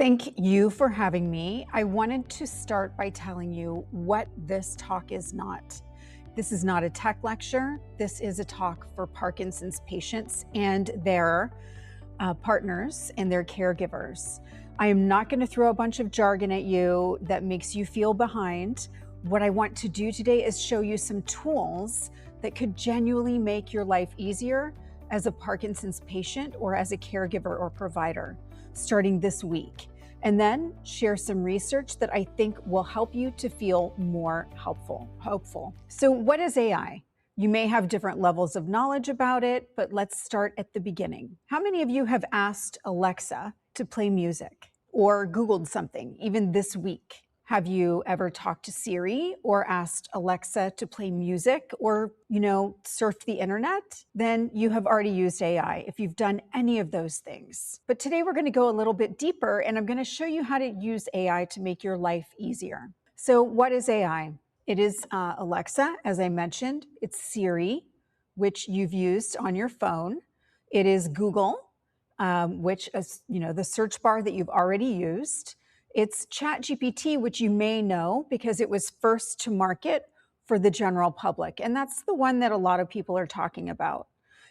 Thank you for having me. I wanted to start by telling you what this talk is not. This is not a tech lecture. This is a talk for Parkinson's patients and their partners and their caregivers. I am not going to throw a bunch of jargon at you that makes you feel behind. What I want to do today is show you some tools that could genuinely make your life easier as a Parkinson's patient or as a caregiver or provider, starting this week, and then share some research that I think will help you to feel more hopeful. So what is AI? You may have different levels of knowledge about it, but let's start at the beginning. How many of you have asked Alexa to play music or Googled something, even this week? Have you ever talked to Siri or asked Alexa to play music or, surfed the internet? Then you have already used AI if you've done any of those things. But today we're going to go a little bit deeper and I'm going to show you how to use AI to make your life easier. So what is AI? It is Alexa, as I mentioned. It's Siri, which you've used on your phone. It is Google, which is, the search bar that you've already used. It's ChatGPT, which you may know because it was first to market for the general public. And that's the one that a lot of people are talking about.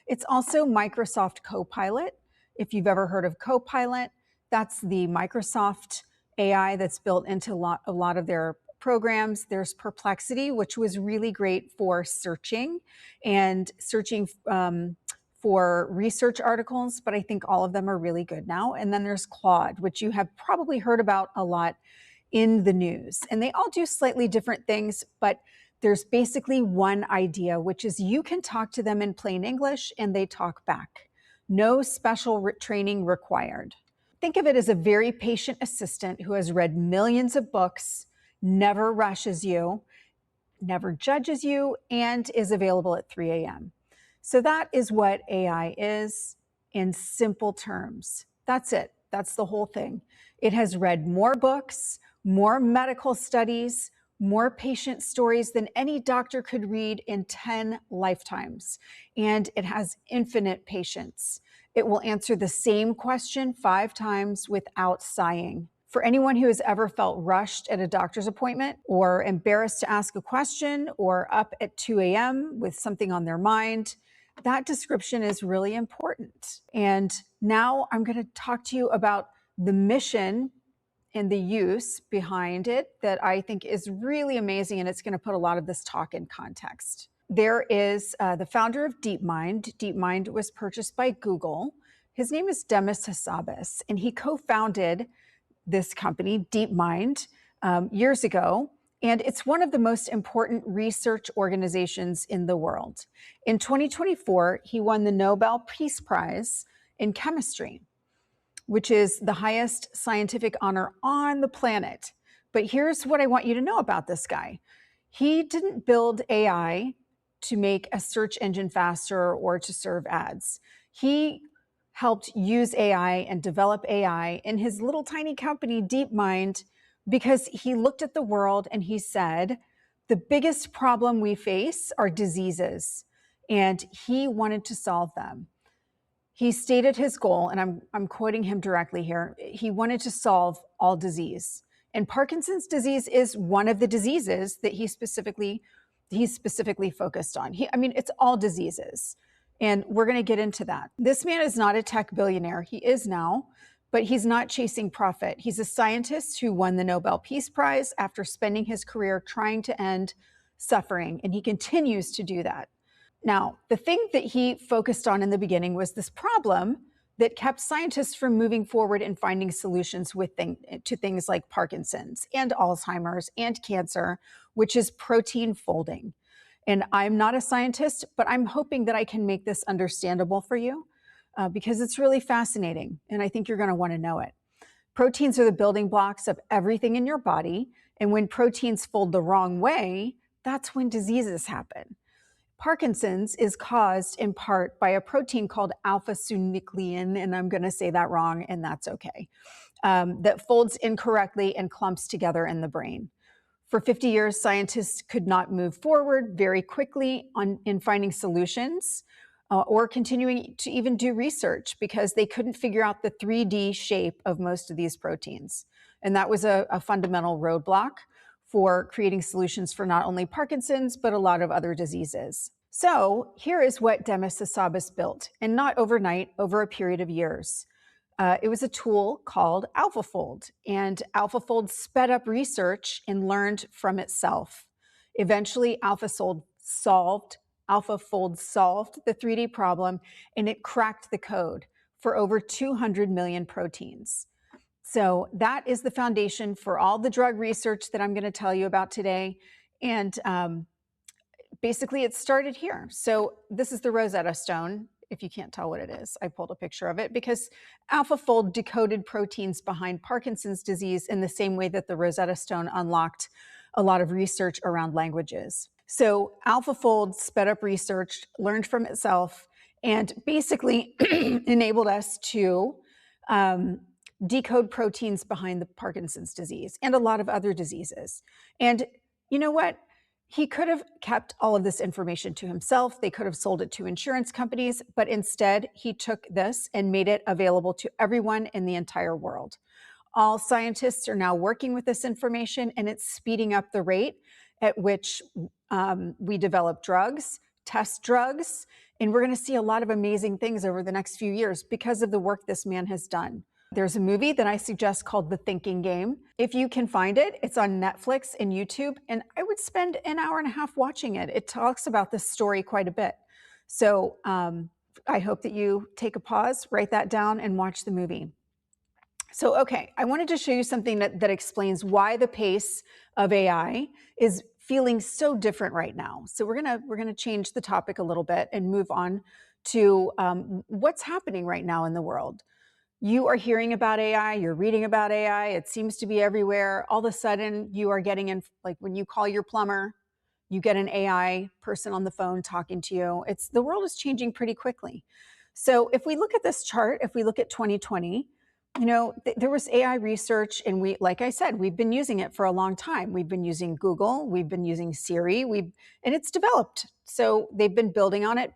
It's also Microsoft Copilot. If you've ever heard of Copilot, that's the Microsoft AI that's built into a lot of their programs. There's Perplexity, which was really great for searching for research articles, but I think all of them are really good now. And then there's Claude, which you have probably heard about a lot in the news. And they all do slightly different things, but there's basically one idea, which is you can talk to them in plain English and they talk back. No special training required. Think of it as a very patient assistant who has read millions of books, never rushes you, never judges you, and is available at 3 a.m. So that is what AI is in simple terms. That's it. That's the whole thing. It has read more books, more medical studies, more patient stories than any doctor could read in 10 lifetimes. And it has infinite patience. It will answer the same question 5 times without sighing. For anyone who has ever felt rushed at a doctor's appointment or embarrassed to ask a question or up at 2 a.m. with something on their mind, that description is really important. And now I'm going to talk to you about the mission and the use behind it that I think is really amazing, and it's going to put a lot of this talk in context. There is the founder of DeepMind. DeepMind was purchased by Google. His name is Demis Hassabis, and he co-founded this company, DeepMind, years ago. And it's one of the most important research organizations in the world. In 2024, he won the Nobel Peace Prize in chemistry, which is the highest scientific honor on the planet. But here's what I want you to know about this guy. He didn't build AI to make a search engine faster or to serve ads. He helped use AI and develop AI in his little tiny company, DeepMind, because he looked at the world and he said, the biggest problem we face are diseases, and he wanted to solve them. He stated his goal, and I'm quoting him directly here. He wanted to solve all disease. And Parkinson's disease is one of the diseases that he's specifically focused on. It's all diseases. And we're going to get into that. This man is not a tech billionaire. He is now, but he's not chasing profit. He's a scientist who won the Nobel Peace Prize after spending his career trying to end suffering, and he continues to do that. Now, the thing that he focused on in the beginning was this problem that kept scientists from moving forward and finding solutions to things like Parkinson's and Alzheimer's and cancer, which is protein folding. And I'm not a scientist, but I'm hoping that I can make this understandable for you. Because it's really fascinating, and I think you're going to want to know it. Proteins are the building blocks of everything in your body, and when proteins fold the wrong way, that's when diseases happen. Parkinson's is caused in part by a protein called alpha-synuclein, and I'm going to say that wrong, and that's okay, that folds incorrectly and clumps together in the brain. For 50 years, scientists could not move forward very quickly in finding solutions or continuing to even do research because they couldn't figure out the 3D shape of most of these proteins. And that was a fundamental roadblock for creating solutions for not only Parkinson's, but a lot of other diseases. So here is what Demis Hassabis built, and not overnight, over a period of years. It was a tool called AlphaFold, and AlphaFold sped up research and learned from itself. Eventually, AlphaFold solved the 3D problem, and it cracked the code for over 200 million proteins. So that is the foundation for all the drug research that I'm going to tell you about today. And basically, it started here. So this is the Rosetta Stone. If you can't tell what it is, I pulled a picture of it because AlphaFold decoded proteins behind Parkinson's disease in the same way that the Rosetta Stone unlocked a lot of research around languages. So AlphaFold sped up research, learned from itself, and basically enabled us to decode proteins behind the Parkinson's disease and a lot of other diseases. And you know what? He could have kept all of this information to himself. They could have sold it to insurance companies, but instead he took this and made it available to everyone in the entire world. All scientists are now working with this information, and it's speeding up the rate at which we develop drugs, test drugs, and we're going to see a lot of amazing things over the next few years because of the work this man has done. There's a movie that I suggest called The Thinking Game. If you can find it, it's on Netflix and YouTube, and I would spend an hour and a half watching it. It talks about this story quite a bit. So I hope that you take a pause, write that down, and watch the movie. So, okay, I wanted to show you something that explains why the pace of AI is feeling so different right now. So we're gonna change the topic a little bit and move on to what's happening right now in the world. You are hearing about AI, you're reading about AI, it seems to be everywhere. All of a sudden, you are getting in, like when you call your plumber, you get an AI person on the phone talking to you. The world is changing pretty quickly. So if we look at this chart, if we look at 2020, there was AI research, and like I said, we've been using it for a long time. We've been using Google, we've been using Siri, and it's developed. So they've been building on it,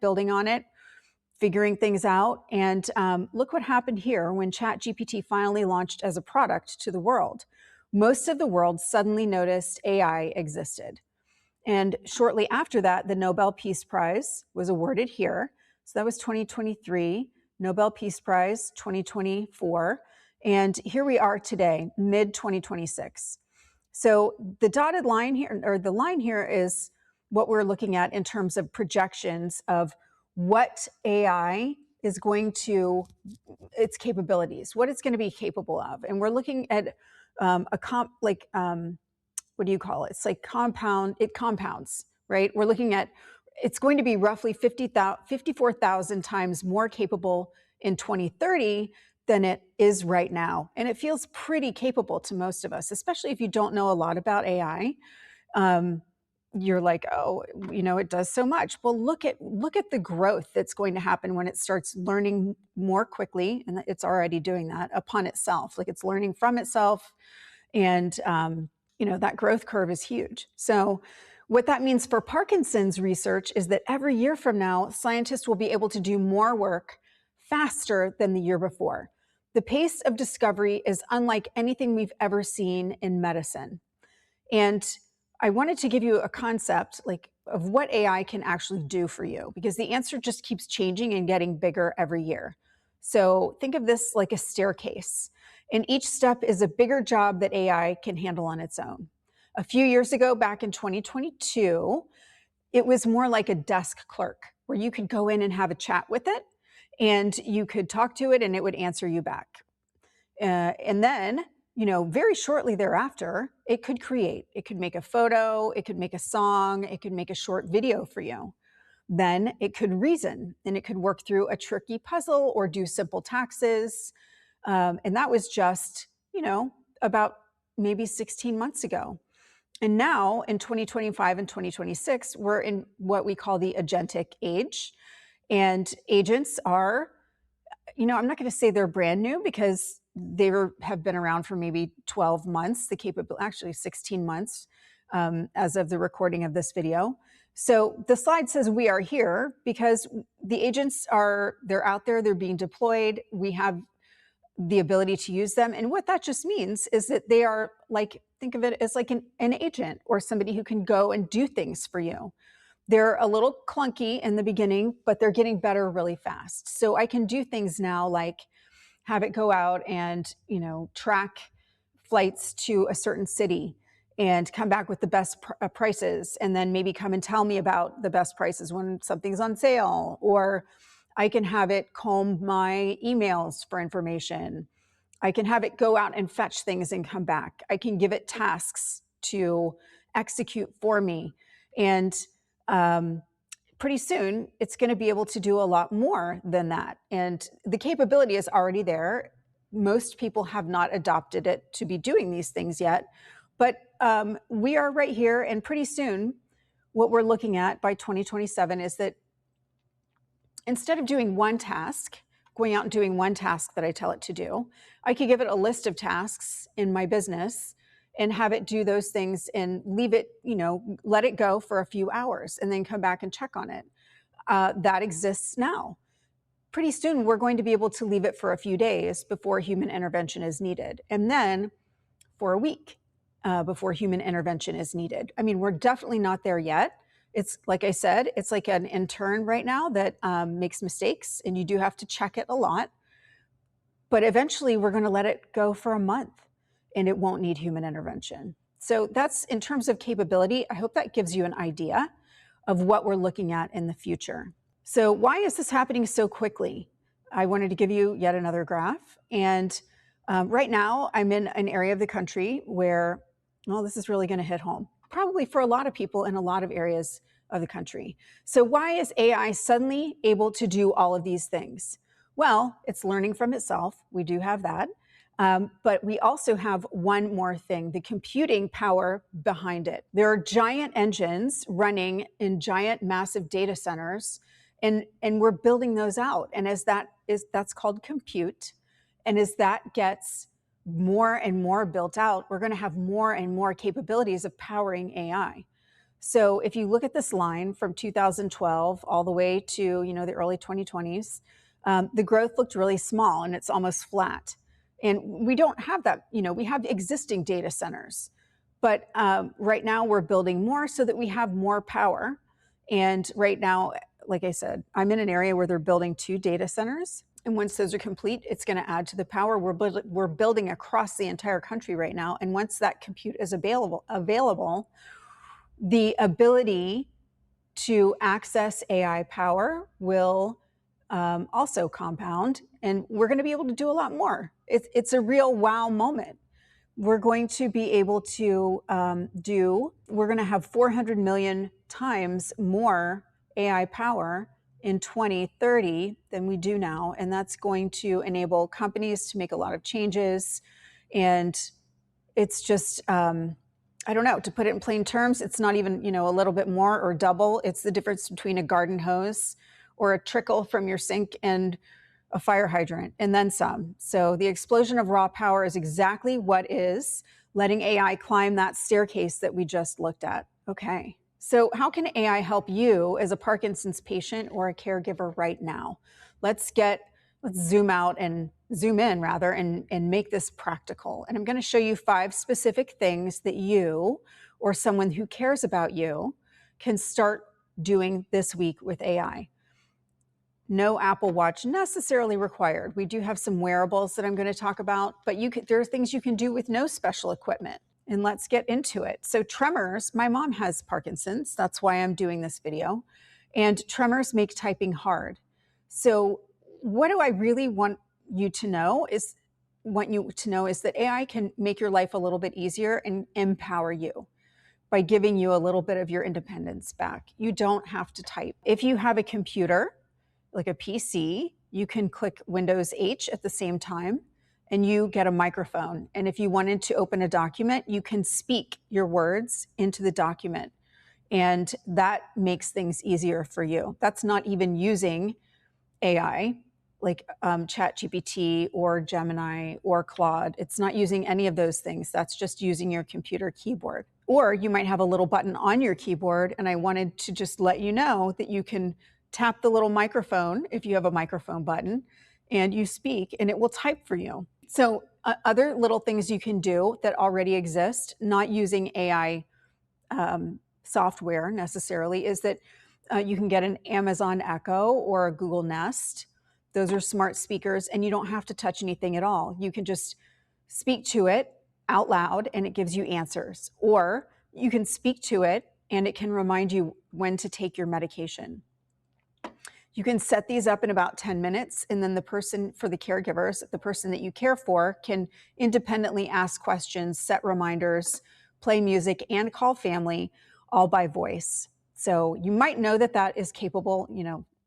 figuring things out. And look what happened here when ChatGPT finally launched as a product to the world. Most of the world suddenly noticed AI existed. And shortly after that, the Nobel Peace Prize was awarded here. So that was 2023, Nobel Peace Prize 2024. And here we are today, mid-2026. So the dotted line here, or the line here, is what we're looking at in terms of projections of what AI is going to, its capabilities, what it's going to be capable of. And we're looking at what do you call it? It's like it compounds, right? We're looking at, it's going to be roughly 54,000 times more capable in 2030 than it is right now. And it feels pretty capable to most of us, especially if you don't know a lot about AI. You're like, oh, it does so much. Well, look at the growth that's going to happen when it starts learning more quickly, and it's already doing that upon itself. Like, it's learning from itself, and that growth curve is huge. So what that means for Parkinson's research is that every year from now, scientists will be able to do more work faster than the year before. The pace of discovery is unlike anything we've ever seen in medicine. And I wanted to give you a concept of what AI can actually do for you, because the answer just keeps changing and getting bigger every year. So think of this like a staircase, and each step is a bigger job that AI can handle on its own. A few years ago, back in 2022, it was more like a desk clerk where you could go in and have a chat with it, and you could talk to it and it would answer you back. And then, very shortly thereafter, it could make a photo, it could make a song, it could make a short video for you. Then it could reason, and it could work through a tricky puzzle or do simple taxes. And that was just, about maybe 16 months ago. And now in 2025 and 2026, we're in what we call the agentic age. And agents are, I'm not going to say they're brand new, because they have been around for maybe 12 months, actually 16 months as of the recording of this video. So the slide says we are here because the agents they're out there, they're being deployed. We have the ability to use them. And what that just means is that they are like, think of it as like an agent or somebody who can go and do things for you. They're a little clunky in the beginning, but they're getting better really fast. So I can do things now like have it go out and, track flights to a certain city and come back with the best prices, and then maybe come and tell me about the best prices when something's on sale. Or I can have it comb my emails for information. I can have it go out and fetch things and come back. I can give it tasks to execute for me. And pretty soon, it's going to be able to do a lot more than that. And the capability is already there. Most people have not adopted it to be doing these things yet. But we are right here. And pretty soon, what we're looking at by 2027 is that instead of doing one task, going out and doing one task that I tell it to do, I could give it a list of tasks in my business and have it do those things and leave it, let it go for a few hours and then come back and check on it. That exists now. Pretty soon, we're going to be able to leave it for a few days before human intervention is needed. And then for a week before human intervention is needed. I mean, we're definitely not there yet. It's like I said, it's like an intern right now that makes mistakes, and you do have to check it a lot. But eventually, we're going to let it go for a month, and it won't need human intervention. So that's in terms of capability. I hope that gives you an idea of what we're looking at in the future. So why is this happening so quickly? I wanted to give you yet another graph. And right now, I'm in an area of the country where, well, this is really going to hit home, probably for a lot of people in a lot of areas of the country. So why is AI suddenly able to do all of these things? Well, it's learning from itself. We do have that. But we also have one more thing, the computing power behind it. There are giant engines running in giant, massive data centers, and we're building those out. And that's called compute. And as that gets more and more built out, we're going to have more and more capabilities of powering AI. So if you look at this line from 2012 all the way to the early 2020s, the growth looked really small and it's almost flat. And we don't have that. We have existing data centers, but right now we're building more so that we have more power. And right now, like I said, I'm in an area where they're building 2 data centers. And once those are complete, it's going to add to the power. We're building across the entire country right now. And once that compute is available, the ability to access AI power will also compound, and we're going to be able to do a lot more. It's a real wow moment. We're going to be able to we're going to have 400 million times more AI power in 2030 than we do now. And that's going to enable companies to make a lot of changes. And it's just, I don't know, to put it in plain terms, it's not even, a little bit more or double. It's the difference between a garden hose or a trickle from your sink and a fire hydrant, and then some. So the explosion of raw power is exactly what is letting AI climb that staircase that we just looked at. Okay, so how can AI help you as a Parkinson's patient or a caregiver right now? Let's zoom out and zoom in rather, and make this practical. And I'm going to show you 5 specific things that you or someone who cares about you can start doing this week with AI. No Apple Watch necessarily required. We do have some wearables that I'm going to talk about, but there are things you can do with no special equipment. And let's get into it. So tremors, my mom has Parkinson's. That's why I'm doing this video. And tremors make typing hard. So what do I really want you to know is that AI can make your life a little bit easier and empower you by giving you a little bit of your independence back. You don't have to type. If you have a computer, like a PC, you can click Windows H at the same time and you get a microphone. And if you wanted to open a document, you can speak your words into the document. And that makes things easier for you. That's not even using AI like ChatGPT or Gemini or Claude. It's not using any of those things. That's just using your computer keyboard. Or you might have a little button on your keyboard, and I wanted to just let you know that you can tap the little microphone if you have a microphone button, and you speak, and it will type for you. So other little things you can do that already exist, not using AI software necessarily, is that you can get an Amazon Echo or a Google Nest. Those are smart speakers, and you don't have to touch anything at all. You can just speak to it out loud, and it gives you answers. Or you can speak to it, and it can remind you when to take your medication. You can set these up in about 10 minutes, and then the person, for the caregivers, the person that you care for, can independently ask questions, set reminders, play music, and call family, all by voice. So you might know that that is capable,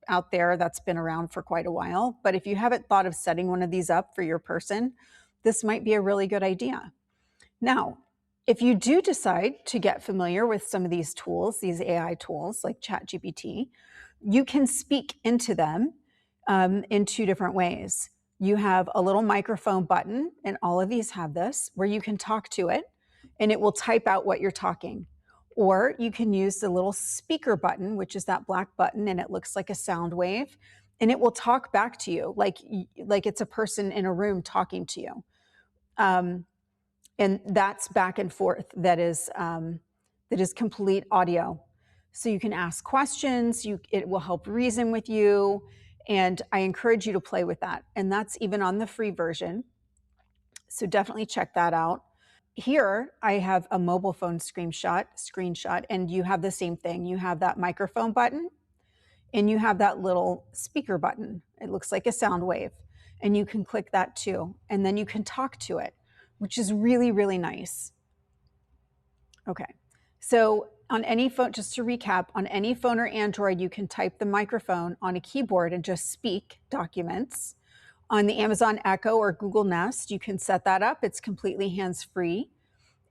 out there. That's been around for quite a while. But if you haven't thought of setting one of these up for your person, this might be a really good idea. Now, if you do decide to get familiar with some of these tools, these AI tools like ChatGPT, you can speak into them in two different ways. You have a little microphone button, and all of these have this, where you can talk to it and it will type out what you're talking. Or you can use the little speaker button, which is that black button, and it looks like a sound wave, and it will talk back to you like it's a person in a room talking to you. And that's back and forth. That is complete audio. So you can ask questions. It will help reason with you, and I encourage you to play with that. And that's even on the free version. So definitely check that out. Here I have a mobile phone screenshot, and you have the same thing. You have that microphone button, and you have that little speaker button. It looks like a sound wave, and you can click that too, and then you can talk to it, which is really, really nice. Okay, so on any phone, just to recap, on any phone or Android, you can type the microphone on a keyboard and just speak documents. On the Amazon Echo or Google Nest, you can set that up. It's completely hands-free,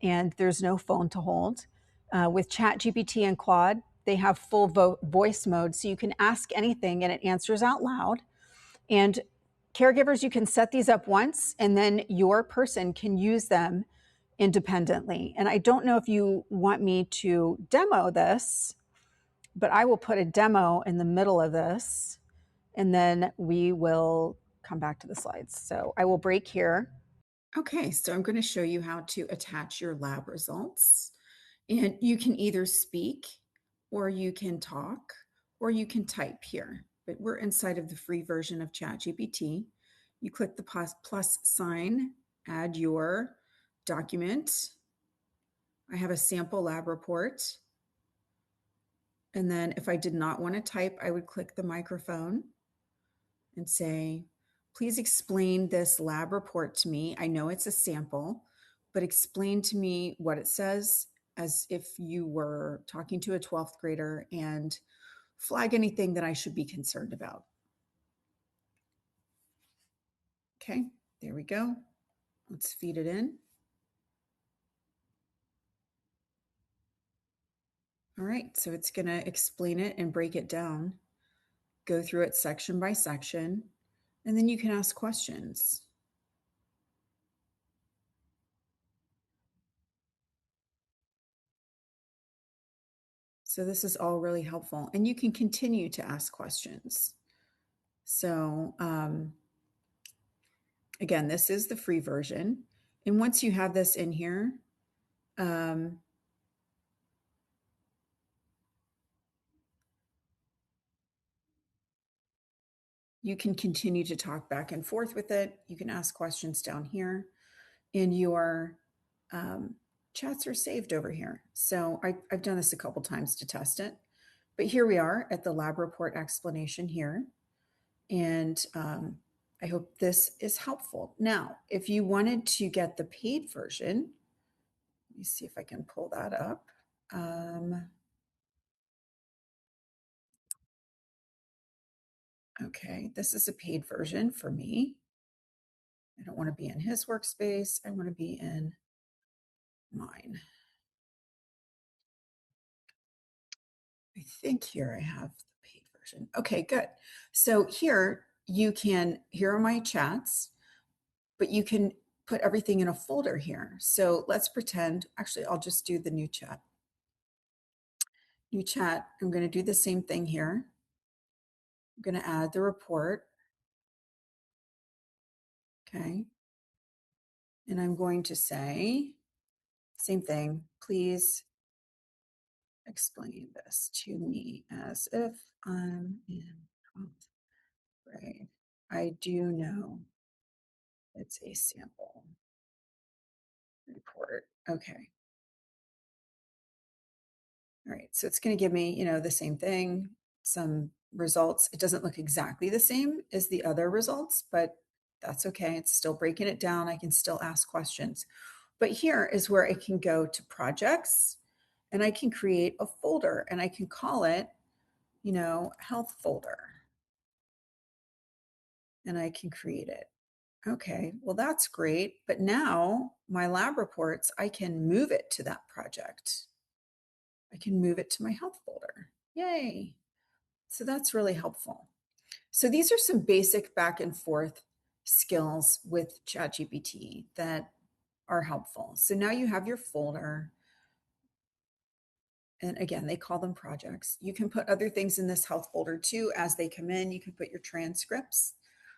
and there's no phone to hold. With ChatGPT and Claude, they have full voice mode, so you can ask anything and it answers out loud. And caregivers, you can set these up once, and then your person can use them independently. And I don't know if you want me to demo this, but I will put a demo in the middle of this, and then we will come back to the slides. So I will break here. Okay, so I'm going to show you how to attach your lab results. And you can either speak, or you can talk, or you can type here. But we're inside of the free version of ChatGPT. You click the plus sign, add your document. I have a sample lab report. And then if I did not want to type, I would click the microphone and say, please explain this lab report to me. I know it's a sample, but explain to me what it says, as if you were talking to a 12th grader, and flag anything that I should be concerned about. Okay, there we go. Let's feed it in. All right, so it's going to explain it and break it down, go through it section by section, and then you can ask questions. So this is all really helpful, and you can continue to ask questions. So again, this is the free version. And once you have this in here, you can continue to talk back and forth with it. You can ask questions down here, and your chats are saved over here. So I've done this a couple times to test it, but here we are at the lab report explanation here. And I hope this is helpful. Now, if you wanted to get the paid version, let me see if I can pull that up. Okay, this is a paid version for me. I don't want to be in his workspace. I want to be in mine. I think here I have the paid version. Okay, good. So here are my chats, but you can put everything in a folder here. So let's pretend, actually, I'll just do the new chat. New chat, I'm going to do the same thing here. I'm going to add the report. Okay. And I'm going to say, same thing, please explain this to me as if I'm in 12th grade. I do know it's a sample report. Okay. All right, so it's going to give me, the same thing, some results. It doesn't look exactly the same as the other results, but that's okay. It's still breaking it down. I can still ask questions. But here is where I can go to projects and I can create a folder and I can call it, health folder. And I can create it. Okay, well, that's great. But now my lab reports, I can move it to that project. I can move it to my health folder. Yay. So that's really helpful. So these are some basic back and forth skills with ChatGPT that are helpful. So now you have your folder. And again, they call them projects. You can put other things in this health folder too as they come in. You can put your transcripts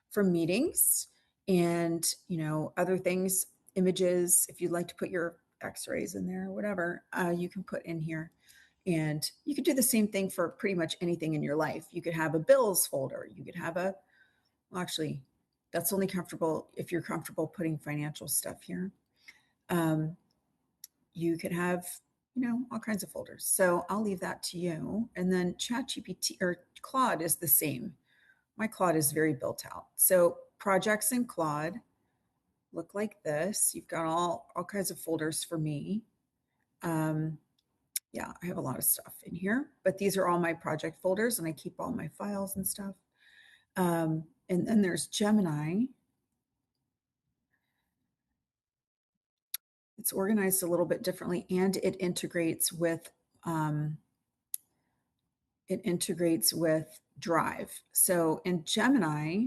from meetings and, other things, images. If you'd like to put your x-rays in there, whatever, you can put in here. And you could do the same thing for pretty much anything in your life. You could have a bills folder. You could have actually, that's only comfortable if you're comfortable putting financial stuff here. You could have, all kinds of folders. So I'll leave that to you. And then ChatGPT or Claude is the same. My Claude is very built out. So projects in Claude look like this. You've got all kinds of folders for me. Yeah, I have a lot of stuff in here, but these are all my project folders and I keep all my files and stuff. And then there's Gemini. It's organized a little bit differently and it integrates with Drive. So in Gemini,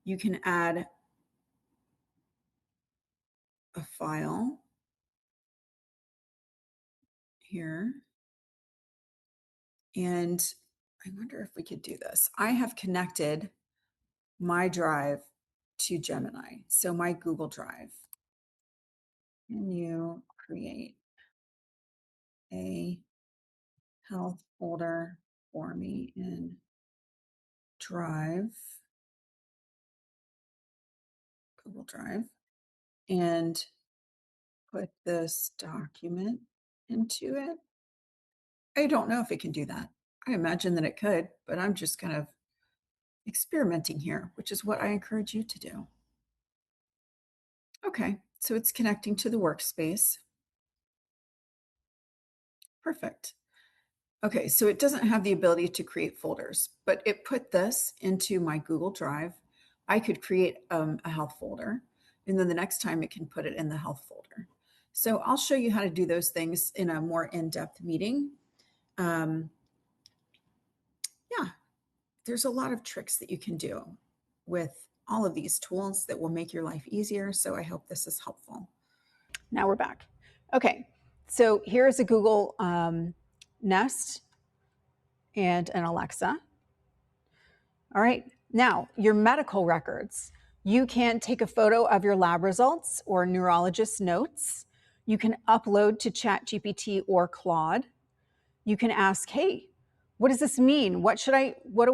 you can add a file here. And I wonder if we could do this. I have connected my Drive to Gemini. So my Google Drive. Can you create a health folder for me in Drive, Google Drive, and put this document into it? I don't know if it can do that. I imagine that it could, but I'm just kind of experimenting here, which is what I encourage you to do. Okay, so it's connecting to the workspace. Perfect. Okay, so it doesn't have the ability to create folders, but it put this into my Google Drive. I could create a health folder, and then the next time it can put it in the health folder. So I'll show you how to do those things in a more in-depth meeting. Yeah, there's a lot of tricks that you can do with all of these tools that will make your life easier. So I hope this is helpful. Now we're back. Okay, so here's a Google Nest and an Alexa. All right, now your medical records. You can take a photo of your lab results or neurologist notes. You can upload to ChatGPT or Claude. You can ask, hey, what does this mean? What do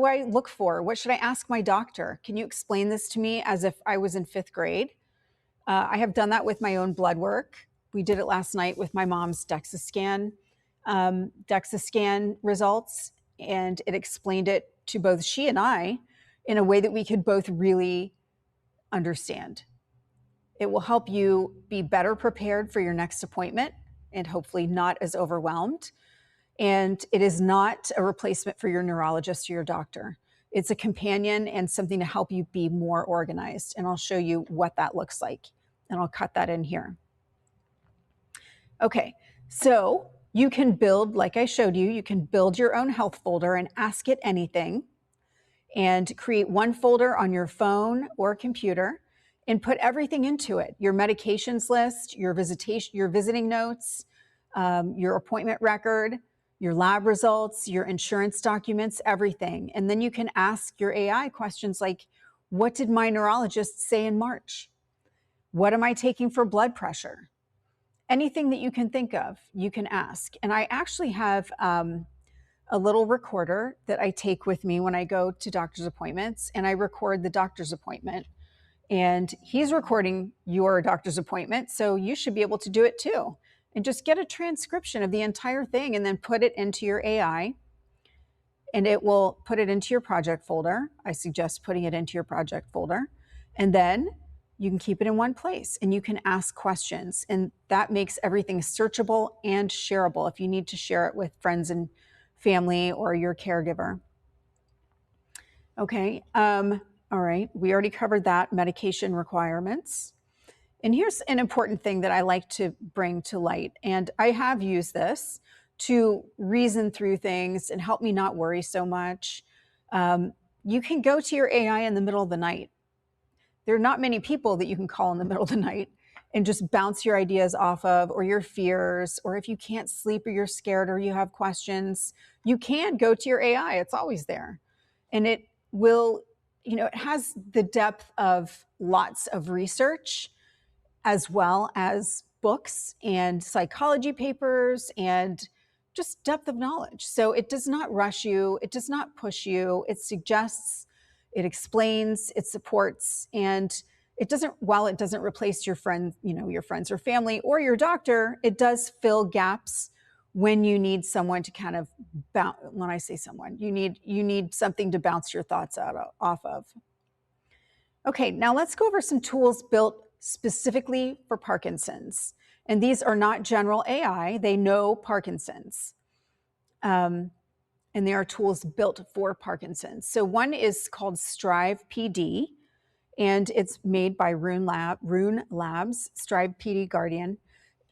I look for? What should I ask my doctor? Can you explain this to me as if I was in 5th grade? I have done that with my own blood work. We did it last night with my mom's DEXA scan results, and it explained it to both she and I in a way that we could both really understand. It will help you be better prepared for your next appointment and hopefully not as overwhelmed. And it is not a replacement for your neurologist or your doctor. It's a companion and something to help you be more organized. And I'll show you what that looks like. And I'll cut that in here. Okay, so you can build, like I showed you, you can build your own health folder and ask it anything and create one folder on your phone or computer. and put everything into it, your medications list, your visiting notes, your appointment record, your lab results, your insurance documents, everything. And then you can ask your AI questions like, what did my neurologist say in March? What am I taking for blood pressure? Anything that you can think of, you can ask. And I actually have a little recorder that I take with me when I go to doctor's appointments, and I record the doctor's appointment. And he's recording your doctor's appointment, so you should be able to do it too. And just get a transcription of the entire thing and then put it into your AI, and it will put it into your project folder. I suggest putting it into your project folder. And then you can keep it in one place and you can ask questions. And that makes everything searchable and shareable if you need to share it with friends and family or your caregiver. Okay. All right, we already covered that, medication requirements. And here's an important thing that I like to bring to light. And I have used this to reason through things and help me not worry so much. You can go to your AI in the middle of the night. There are not many people that you can call in the middle of the night and just bounce your ideas off of, or your fears, or if you can't sleep or you're scared or you have questions, you can go to your AI. It's always there. And it will, it has the depth of lots of research, as well as books and psychology papers and just depth of knowledge. So it does not rush you. It does not push you. It suggests, it explains, it supports, and it doesn't, while it doesn't replace your friend, your friends or family or your doctor, it does fill gaps when you need someone to kind of when I say someone, you need something to bounce your thoughts off of. Okay, now let's go over some tools built specifically for Parkinson's. And these are not general AI, they know Parkinson's. And they are tools built for Parkinson's. So one is called Strive PD, and it's made by Rune Labs, Strive PD Guardian.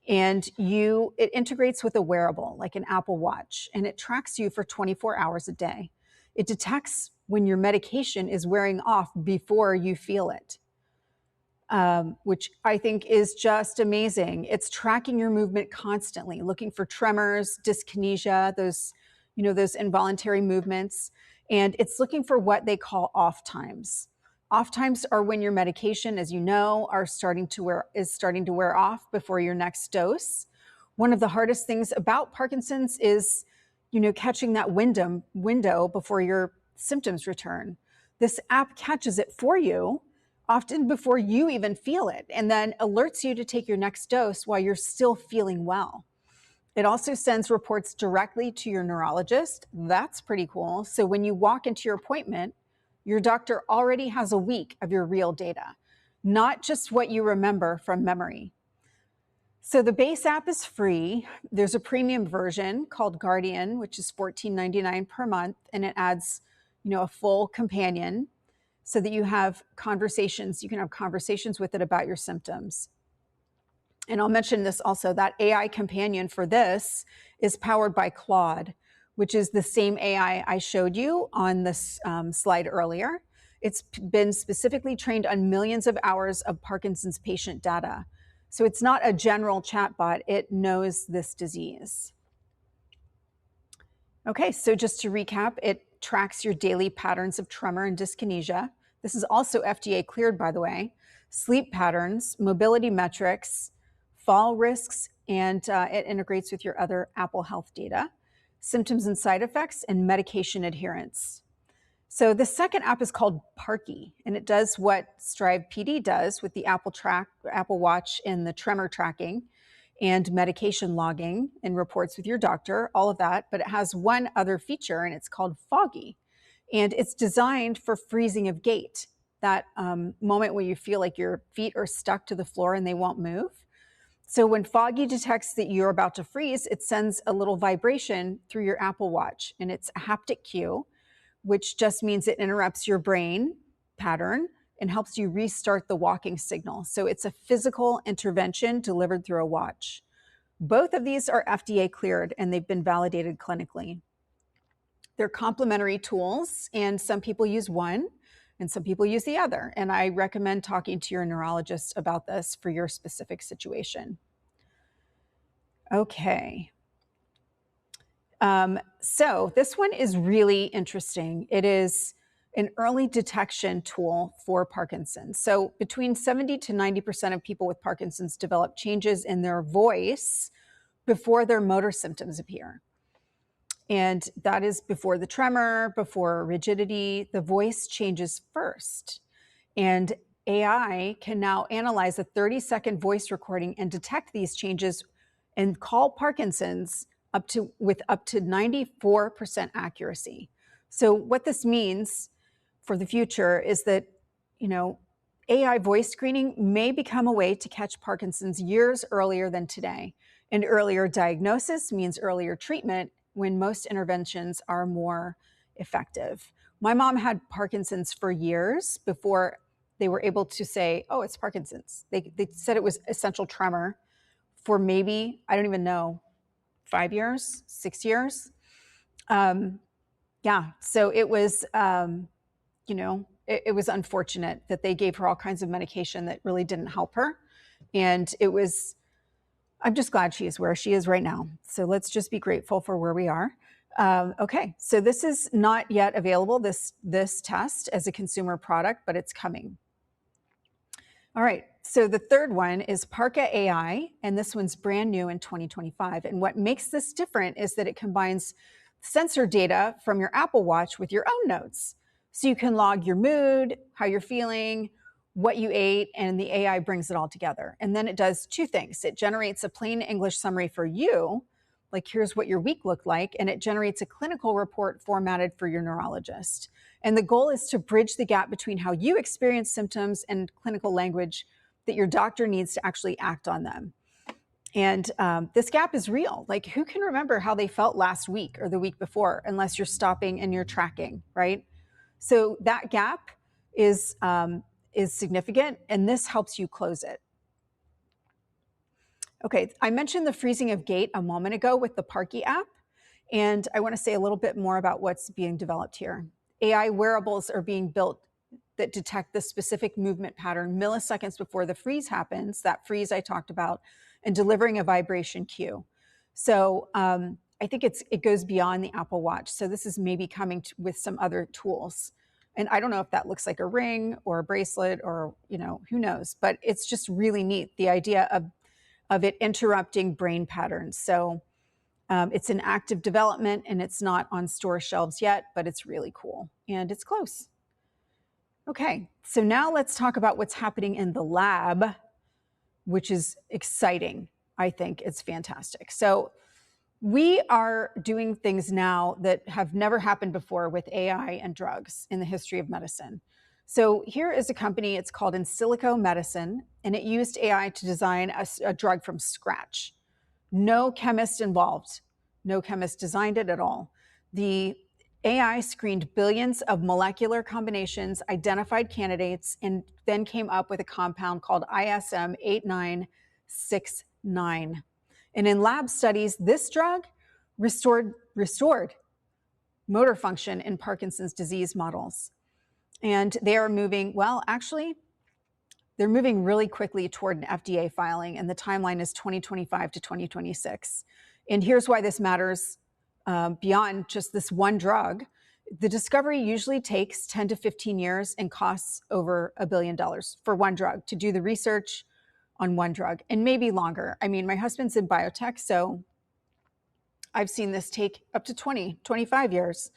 And it integrates with a wearable like an Apple Watch, and it tracks you for 24 hours a day. It detects when your medication is wearing off before you feel it, which I think is just amazing. It's tracking your movement constantly, looking for tremors, dyskinesia, those involuntary movements, and it's looking for what they call off times. Off times are when your medication, as you know, is starting to wear off before your next dose. One of the hardest things about Parkinson's is, catching that window before your symptoms return. This app catches it for you, often before you even feel it, and then alerts you to take your next dose while you're still feeling well. It also sends reports directly to your neurologist. That's pretty cool. So when you walk into your appointment, your doctor already has a week of your real data, not just what you remember from memory. So the base app is free. There's a premium version called Guardian, which is $14.99 per month, and it adds, a full companion so that you have conversations. You can have conversations with it about your symptoms. And I'll mention this also, that AI companion for this is powered by Claude, which is the same AI I showed you on this slide earlier. It's been specifically trained on millions of hours of Parkinson's patient data. So it's not a general chatbot, it knows this disease. Okay, so just to recap, it tracks your daily patterns of tremor and dyskinesia. This is also FDA cleared, by the way. Sleep patterns, mobility metrics, fall risks, and it integrates with your other Apple Health data, symptoms and side effects, and medication adherence. So the second app is called Parky, and it does what Strive PD does with the Apple Watch and the tremor tracking and medication logging and reports with your doctor, all of that. But it has one other feature, and it's called Foggy. And it's designed for freezing of gait, that moment when you feel like your feet are stuck to the floor and they won't move. So when Foggy detects that you're about to freeze, it sends a little vibration through your Apple Watch, and it's a haptic cue, which just means it interrupts your brain pattern and helps you restart the walking signal. So it's a physical intervention delivered through a watch. Both of these are FDA cleared, and they've been validated clinically. They're complementary tools, and some people use one and some people use the other. And I recommend talking to your neurologist about this for your specific situation. Okay. So this one is really interesting. It is an early detection tool for Parkinson's. So between 70 to 90% of people with Parkinson's develop changes in their voice before their motor symptoms appear. And that is before the tremor, before rigidity, the voice changes first. And AI can now analyze a 30-second voice recording and detect these changes and call Parkinson's with up to 94% accuracy. So what this means for the future is that, AI voice screening may become a way to catch Parkinson's years earlier than today. And earlier diagnosis means earlier treatment when most interventions are more effective. My mom had Parkinson's for years before they were able to say, oh, it's Parkinson's. They said it was essential tremor for maybe, I don't even know, 5 years, 6 years. So it was, it was unfortunate that they gave her all kinds of medication that really didn't help her. And I'm just glad she is where she is right now. So let's just be grateful for where we are. Okay, so this is not yet available, this test as a consumer product, but it's coming. All right, so the third one is Parka AI, and this one's brand new in 2025. And what makes this different is that it combines sensor data from your Apple Watch with your own notes. So you can log your mood, how you're feeling, what you ate, and the AI brings it all together. And then it does two things. It generates a plain English summary for you, like here's what your week looked like, and it generates a clinical report formatted for your neurologist. And the goal is to bridge the gap between how you experience symptoms and clinical language that your doctor needs to actually act on them. And this gap is real. Like, who can remember how they felt last week or the week before, unless you're stopping and you're tracking, right? So that gap is significant, and this helps you close it. Okay, I mentioned the freezing of gait a moment ago with the Parky app, and I want to say a little bit more about what's being developed here. AI wearables are being built that detect the specific movement pattern milliseconds before the freeze happens, that freeze I talked about, and delivering a vibration cue. So I think it goes beyond the Apple Watch. So this is maybe coming with some other tools. And I don't know if that looks like a ring or a bracelet or, who knows, but it's just really neat, the idea of it interrupting brain patterns. So it's in active development and it's not on store shelves yet, but it's really cool and it's close. Okay, so now let's talk about what's happening in the lab, which is exciting. I think it's fantastic. So we are doing things now that have never happened before with AI and drugs in the history of medicine. So here is a company, it's called In Silico Medicine, and it used AI to design a drug from scratch. No chemist involved. No chemist designed it at all. The AI screened billions of molecular combinations, identified candidates, and then came up with a compound called ISM 8969. And in lab studies, this drug restored motor function in Parkinson's disease models. And they are moving, they're moving really quickly toward an FDA filing, and the timeline is 2025 to 2026. And here's why this matters beyond just this one drug. The discovery usually takes 10 to 15 years and costs over $1 billion for one drug, to do the research on one drug, and maybe longer. I mean, my husband's in biotech, so I've seen this take up to 20, 25 years.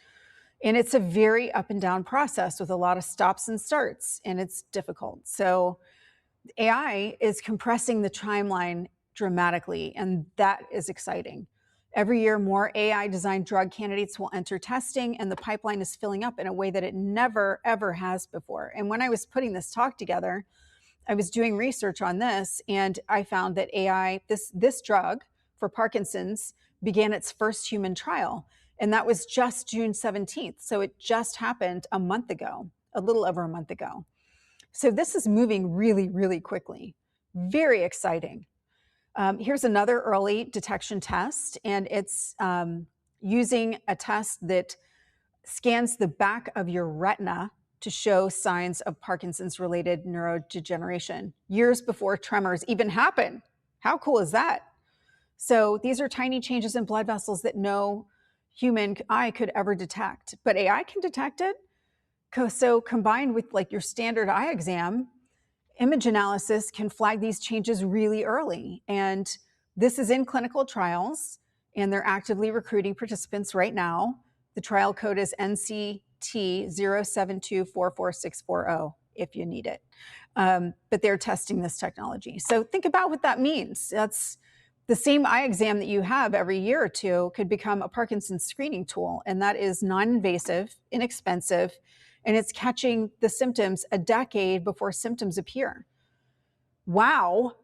And it's a very up and down process with a lot of stops and starts, and it's difficult. So AI is compressing the timeline dramatically, and that is exciting. Every year, more AI-designed drug candidates will enter testing, and the pipeline is filling up in a way that it never, ever has before. And when I was putting this talk together, I was doing research on this, and I found that AI, this drug for Parkinson's, began its first human trial. And that was just June 17th. So it just happened a month ago, a little over a month ago. So this is moving really, really quickly. Very exciting. Here's another early detection test, and it's using a test that scans the back of your retina to show signs of Parkinson's-related neurodegeneration, years before tremors even happen. How cool is that? So these are tiny changes in blood vessels that no human eye could ever detect, but AI can detect it. So combined with like your standard eye exam, image analysis can flag these changes really early. And this is in clinical trials, and they're actively recruiting participants right now. The trial code is NCT07244640 if you need it. But they're testing this technology. So think about what that means. That's the same eye exam that you have every year or two could become a Parkinson's screening tool. And that is non-invasive, inexpensive, and it's catching the symptoms a decade before symptoms appear. Wow,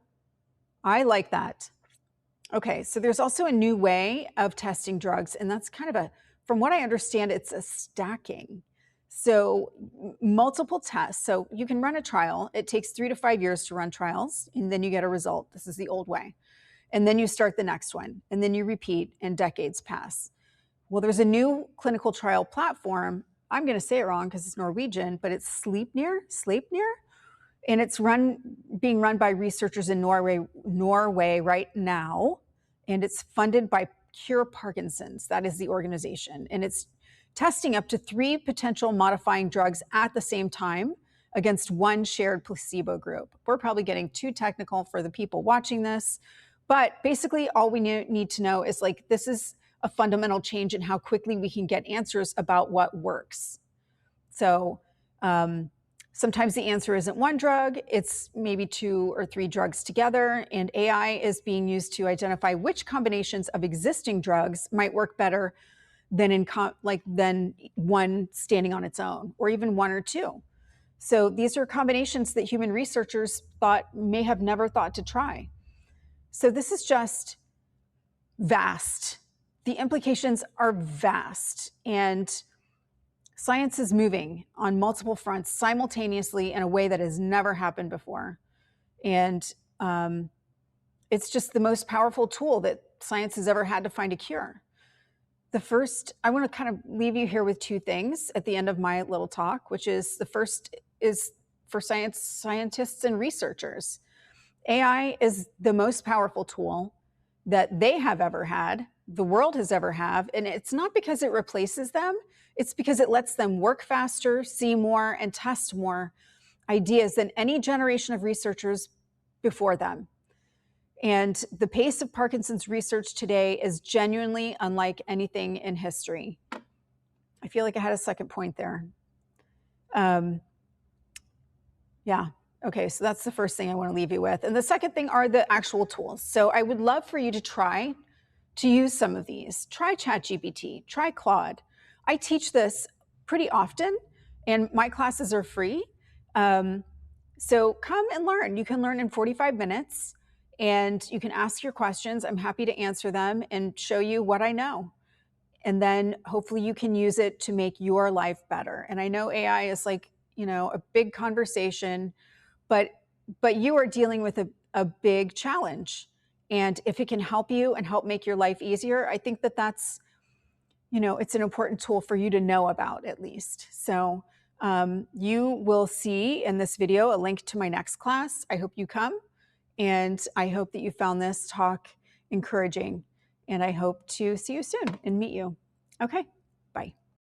I like that. Okay, so there's also a new way of testing drugs, and that's kind of from what I understand, it's a stacking. So multiple tests. So you can run a trial. It takes 3 to 5 years to run trials, and then you get a result. This is the old way. And then you start the next one, and then you repeat, and decades pass. Well, there's a new clinical trial platform. I'm going to say it wrong because it's Norwegian, but it's Sleipnir, and it's being run by researchers in Norway right now, and it's funded by Cure Parkinson's. That is the organization, and it's testing up to 3 potential modifying drugs at the same time against one shared placebo group. We're probably getting too technical for the people watching this, but basically all we need to know is like this is a fundamental change in how quickly we can get answers about what works. So sometimes the answer isn't one drug, it's maybe 2 or 3 drugs together, and AI is being used to identify which combinations of existing drugs might work better than than one standing on its own, or even 1 or 2. So these are combinations that human researchers may have never thought to try. So this is just vast. The implications are vast, and science is moving on multiple fronts simultaneously in a way that has never happened before. And it's just the most powerful tool that science has ever had to find a cure. I want to kind of leave you here with 2 things at the end of my little talk, which is the first is for scientists and researchers. AI is the most powerful tool that they have ever had, the world has ever had, and it's not because it replaces them, it's because it lets them work faster, see more, and test more ideas than any generation of researchers before them. And the pace of Parkinson's research today is genuinely unlike anything in history. I feel like I had a second point there. Yeah. Okay, so that's the first thing I want to leave you with. And the second thing are the actual tools. So I would love for you to try to use some of these. Try ChatGPT, try Claude. I teach this pretty often, and my classes are free. So come and learn. You can learn in 45 minutes, and you can ask your questions. I'm happy to answer them and show you what I know. And then hopefully you can use it to make your life better. And I know AI is like, a big conversation, but you are dealing with a big challenge. And if it can help you and help make your life easier, I think that's, it's an important tool for you to know about at least. So you will see in this video a link to my next class. I hope you come, and I hope that you found this talk encouraging, and I hope to see you soon and meet you. Okay.